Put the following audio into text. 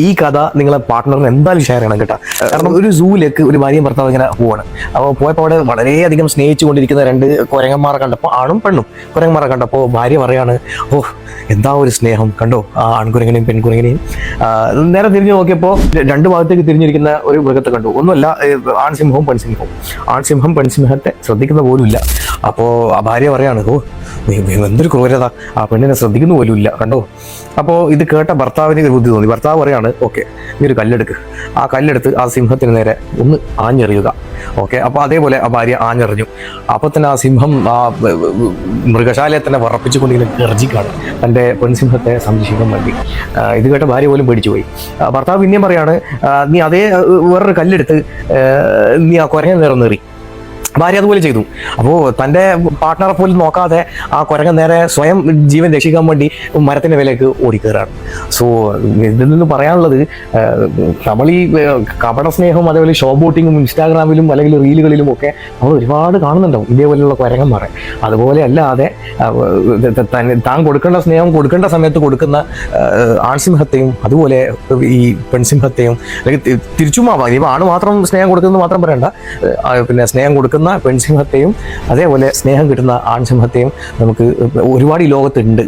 ഈ കഥ നിങ്ങളെ പാർട്ട്ണറിന് എന്തായാലും ഷെയർ ചെയ്യണം കേട്ടോ. കാരണം ഒരു സൂവിലേക്ക് ഒരു ഭാര്യയും ഭർത്താവ് ഇങ്ങനെ പോവാണ്. അപ്പോൾ പോയപ്പോൾ അവിടെ വളരെയധികം സ്നേഹിച്ചു കൊണ്ടിരിക്കുന്ന രണ്ട് കുരങ്ങന്മാരെ കണ്ടപ്പോൾ, ആണും പെണ്ണും കുരങ്ങന്മാരെ കണ്ടപ്പോൾ ഭാര്യ പറയാണ്, ഓ എന്താ ഒരു സ്നേഹം കണ്ടോ ആ ആൺകുരങ്ങനെയും പെൺകുരങ്ങനെയും. നേരെ തിരിഞ്ഞു നോക്കിയപ്പോൾ രണ്ട് ഭാഗത്തേക്ക് തിരിഞ്ഞിരിക്കുന്ന ഒരു മൃഗത്തെ കണ്ടു. ഒന്നുമല്ല, ആൺസിംഹവും പെൺസിംഹവും. ആൺസിംഹം പെൺസിംഹത്തെ ശ്രദ്ധിക്കുന്ന പോലുമില്ല. അപ്പോൾ ആ ഭാര്യ പറയാണ്, ഓ എന്തൊരു ക്രൂരത, ആ പെണ്ണിനെ ശ്രദ്ധിക്കുന്ന പോലും ഇല്ല കണ്ടോ. അപ്പോൾ ഇത് കേട്ട ഭർത്താവിന് ഒരു ബുദ്ധി തോന്നി. ഭർത്താവ് പറയാണ്, ഓക്കെ നീ ഒരു കല്ലെടുക്ക്, ആ കല്ലെടുത്ത് ആ സിംഹത്തിന് നേരെ ഒന്ന് ആഞ്ഞെറിയുക. ഓക്കെ, അപ്പോൾ അതേപോലെ ആ ഭാര്യ ആഞ്ഞെറിഞ്ഞു. അപ്പോൾ തന്നെ ആ സിംഹം ആ മൃഗശാലയെ തന്നെ വിറപ്പിച്ചുകൊണ്ടിങ്ങനെ ഗർജിക്കാണ് തൻ്റെ പെൺസിംഹത്തെ സംരക്ഷിക്കാൻ വേണ്ടി. ഇത് കേട്ട ഭാര്യ പോലും പേടിച്ചു പോയി. ഭർത്താവ് പിന്നെയും പറയാണ്, നീ അതേ വേറൊരു കല്ലെടുത്ത് നീ ആ കുരങ്ങൻ നേരെ നേറി. ഭാര്യ അതുപോലെ ചെയ്തു. അപ്പോൾ തൻ്റെ പാർട്ട്ണറെ പോലും നോക്കാതെ ആ കുരങ്ങൻ നേരെ സ്വയം ജീവൻ രക്ഷിക്കാൻ വേണ്ടി മരത്തിൻ്റെ വിലക്ക് ഓടിക്കയറാണ്. സോ ഇതിൽ നിന്ന് പറയാനുള്ളത്, നമ്മൾ ഈ കപട സ്നേഹവും അതേപോലെ ഷോ ബോട്ടിങ്ങും ഇൻസ്റ്റാഗ്രാമിലും അല്ലെങ്കിൽ റീലുകളിലും ഒക്കെ നമ്മൾ ഒരുപാട് കാണുന്നുണ്ടാവും ഇതേപോലെയുള്ള കുരങ്ങന്മാരെ. അതുപോലെ അല്ലാതെ താൻ കൊടുക്കേണ്ട സ്നേഹം കൊടുക്കേണ്ട സമയത്ത് കൊടുക്കുന്ന ആൺസിംഹത്തെയും അതുപോലെ ഈ പെൺസിംഹത്തെയും, അല്ലെങ്കിൽ തിരിച്ചുമാവാം, ഇനി ആണ് മാത്രം സ്നേഹം കൊടുക്കുന്നത് മാത്രം പറയണ്ട, പിന്നെ സ്നേഹം കൊടുക്കുന്ന പെൺസിംഹത്തെയും അതേപോലെ സ്നേഹം കിട്ടുന്ന ആൺസിംഹത്തെയും നമുക്ക് ഒരുപാട് ഈ ലോകത്തുണ്ട്.